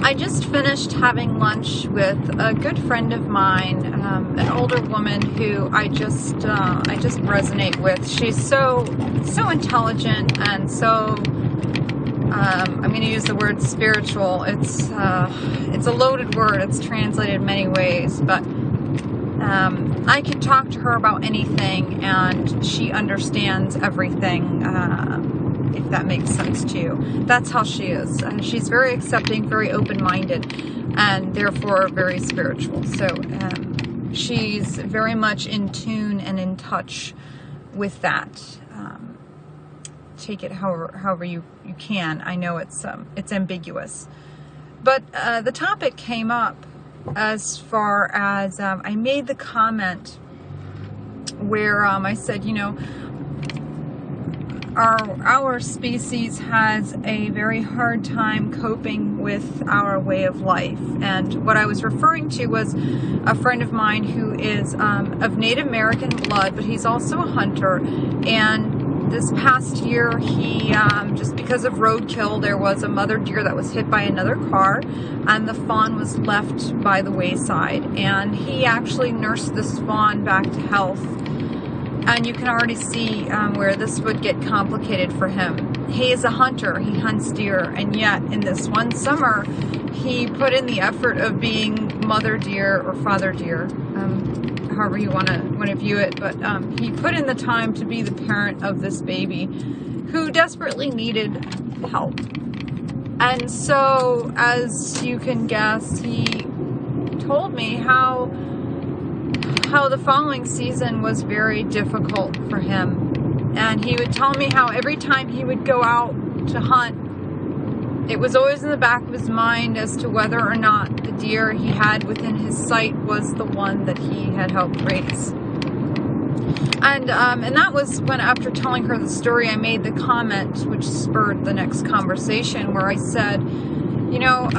I just finished having lunch with a good friend of mine, an older woman who I just resonate with. She's so intelligent and so I'm going to use the word spiritual. It's a loaded word. It's translated many ways, but I can talk to her about anything, and she understands everything. If that makes sense to you. That's how she is. She's very accepting, very open-minded, and therefore very spiritual. So she's very much in tune and in touch with that. Take it however you can. I know it's ambiguous. But the topic came up as far as I made the comment where I said, you know, our species has a very hard time coping with our way of life. And what I was referring to was a friend of mine who is of Native American blood, but he's also a hunter. And this past year, he, just because of roadkill, there was a mother deer that was hit by another car, and the fawn was left by the wayside. And he actually nursed this fawn back to health. And you can already see where this would get complicated for him. He is a hunter, he hunts deer, and yet in this one summer, he put in the effort of being mother deer or father deer, however you want to view it, but he put in the time to be the parent of this baby who desperately needed help. And so, as you can guess, he told me how the following season was very difficult for him. And he would tell me how every time he would go out to hunt, it was always in the back of his mind as to whether or not the deer he had within his sight was the one that he had helped raise. And that was when, after telling her the story, I made the comment, which spurred the next conversation, where I said, you know,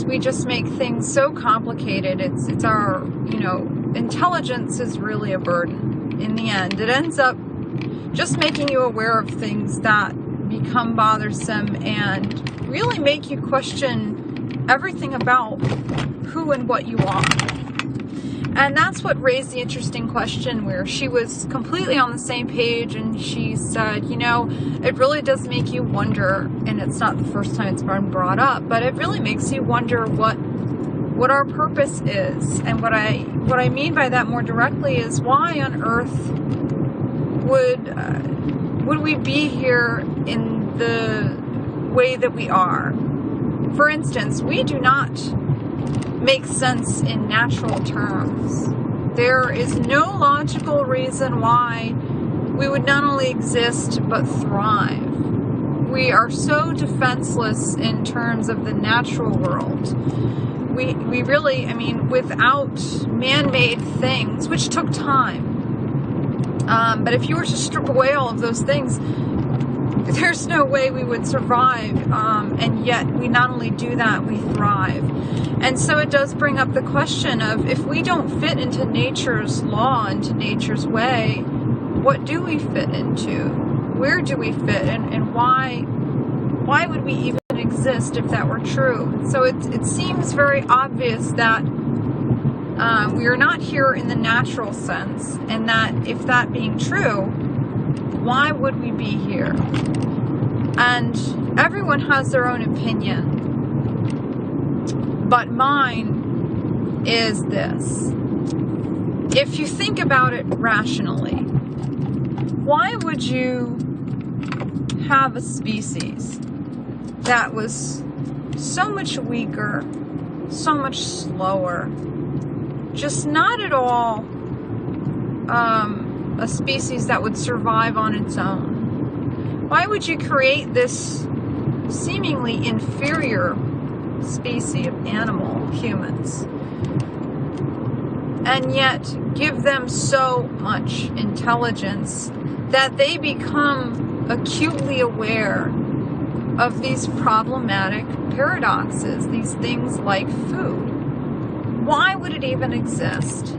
we just make things so complicated. It's our, you know, intelligence is really a burden in the end. It ends up just making you aware of things that become bothersome and really make you question everything about who and what you are. And that's what raised the interesting question, where she was completely on the same page, and she said, you know, it really does make you wonder, and it's not the first time it's been brought up, but it really makes you wonder what our purpose is. And what I mean by that more directly is, why on earth would we be here in the way that we are? For instance, we do not make sense in natural terms. There is no logical reason why we would not only exist but thrive. We are so defenseless in terms of the natural world. We really, I mean, without man-made things, which took time, but if you were to strip away all of those things, there's no way we would survive, and yet we not only do that, we thrive. And so it does bring up the question of, if we don't fit into nature's law, into nature's way, what do we fit into? Where do we fit, and why would we even exist if that were true? So it seems very obvious that we are not here in the natural sense, and that if that being true, why would we be here? And everyone has their own opinion, but mine is this. If you think about it rationally, why would you have a species that was so much weaker, so much slower, just not at all a species that would survive on its own? Why would you create this seemingly inferior species of animal, humans, and yet give them so much intelligence that they become acutely aware of these problematic paradoxes, these things like food? Why would it even exist?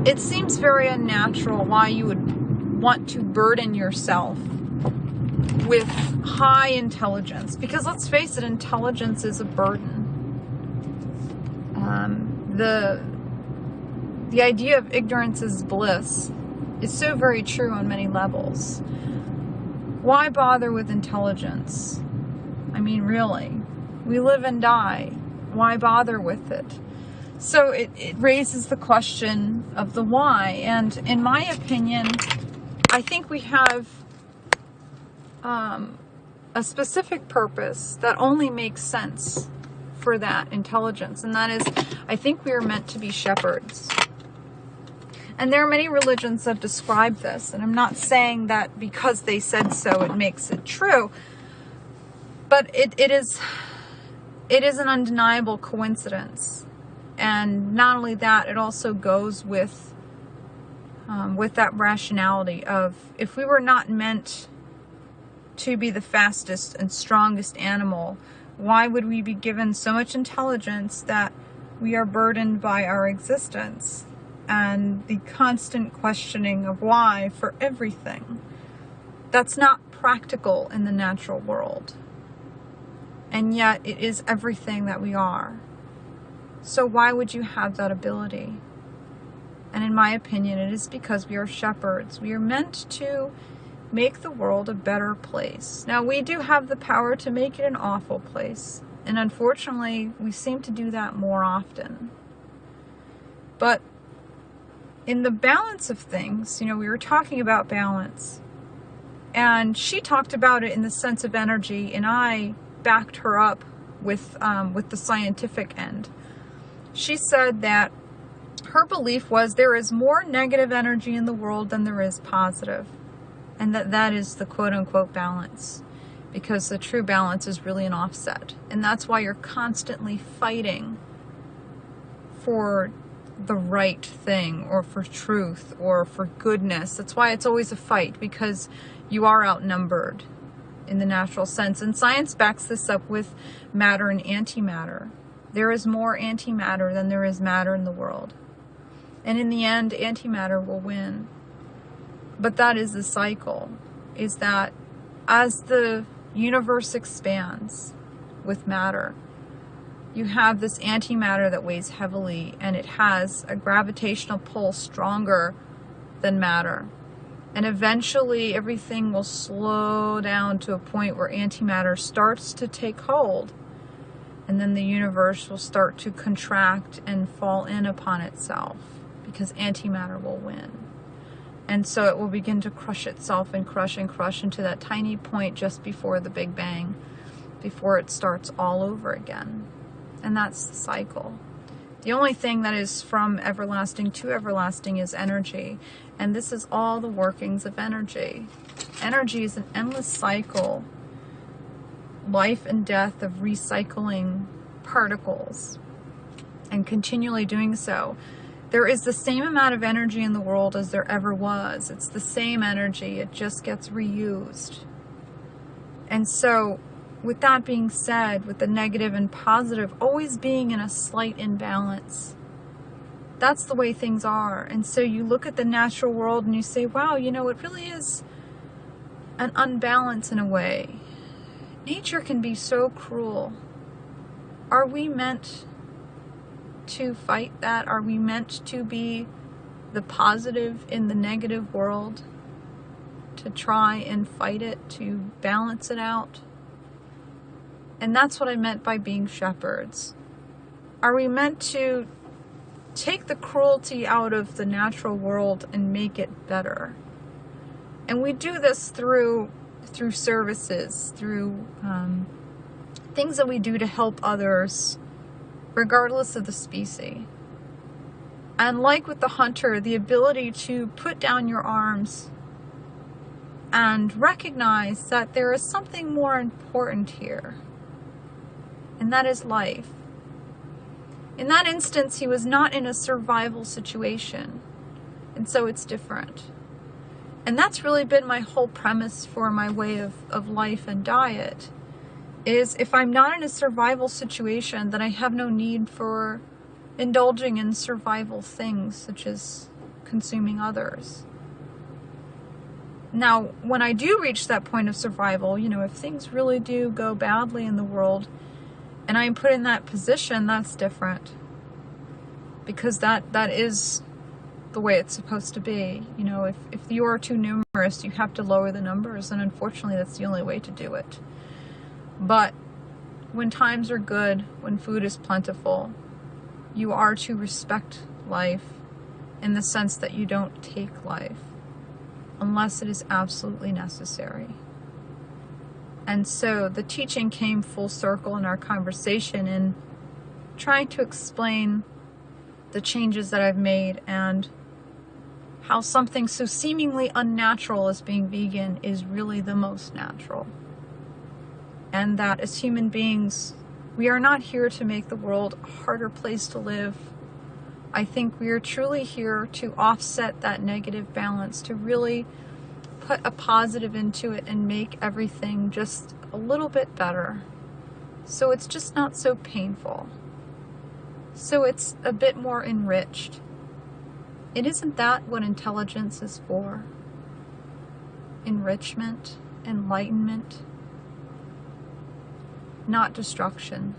It seems very unnatural why you would want to burden yourself with high intelligence, because let's face it, intelligence is a burden. The idea of ignorance is bliss is so very true on many levels. Why bother with intelligence? I mean, really, we live and die. Why bother with it? So it raises the question of the why. And in my opinion, I think we have a specific purpose that only makes sense for that intelligence. And that is, I think we are meant to be shepherds. And there are many religions that describe this. And I'm not saying that because they said so, it makes it true. But it is an undeniable coincidence. And not only that, it also goes with that rationality of, if we were not meant to be the fastest and strongest animal, why would we be given so much intelligence that we are burdened by our existence and the constant questioning of why for everything? That's not practical in the natural world. And yet it is everything that we are. So why would you have that ability? And in my opinion, it is because we are shepherds. We are meant to make the world a better place. Now, we do have the power to make it an awful place. And unfortunately, we seem to do that more often. But in the balance of things, we were talking about balance. And she talked about it in the sense of energy, and I backed her up with the scientific end. She said that her belief was there is more negative energy in the world than there is positive. And that is the quote-unquote balance. Because the true balance is really an offset. And that's why you're constantly fighting for the right thing, or for truth, or for goodness. That's why it's always a fight, because you are outnumbered in the natural sense. And science backs this up with matter and antimatter. There is more antimatter than there is matter in the world. And in the end, antimatter will win. But that is the cycle, is that as the universe expands with matter, you have this antimatter that weighs heavily, and it has a gravitational pull stronger than matter. And eventually everything will slow down to a point where antimatter starts to take hold. And then the universe will start to contract and fall in upon itself, because antimatter will win. And so it will begin to crush itself and crush into that tiny point just before the Big Bang, before it starts all over again. And that's the cycle. The only thing that is from everlasting to everlasting is energy. And this is all the workings of energy. Energy is an endless cycle, life and death of recycling particles and continually doing so. There is the same amount of energy in the world as there ever was. It's the same energy. It just gets reused. And so, with that being said, with the negative and positive always being in a slight imbalance, that's the way things are. And so you look at the natural world and you say, wow, it really is an unbalance in a way. Nature can be so cruel. Are we meant to fight that? Are we meant to be the positive in the negative world? To try and fight it, to balance it out? And that's what I meant by being shepherds. Are we meant to take the cruelty out of the natural world and make it better? And we do this through services, through things that we do to help others, regardless of the species. And like with the hunter, the ability to put down your arms and recognize that there is something more important here, and that is life. In that instance, he was not in a survival situation, and so it's different. And that's really been my whole premise for my way of life and diet, is if I'm not in a survival situation, then I have no need for indulging in survival things, such as consuming others. Now, when I do reach that point of survival, if things really do go badly in the world and I'm put in that position, that's different. Because that is the way it's supposed to be. If you are too numerous, you have to lower the numbers, and unfortunately that's the only way to do it. But when times are good, when food is plentiful, you are to respect life in the sense that you don't take life unless it is absolutely necessary. And so the teaching came full circle in our conversation in trying to explain the changes that I've made and how something so seemingly unnatural as being vegan is really the most natural. And that as human beings, we are not here to make the world a harder place to live. I think we are truly here to offset that negative balance, to really put a positive into it and make everything just a little bit better. So it's just not so painful. So it's a bit more enriched. And isn't that what intelligence is for? Enrichment, enlightenment, not destruction.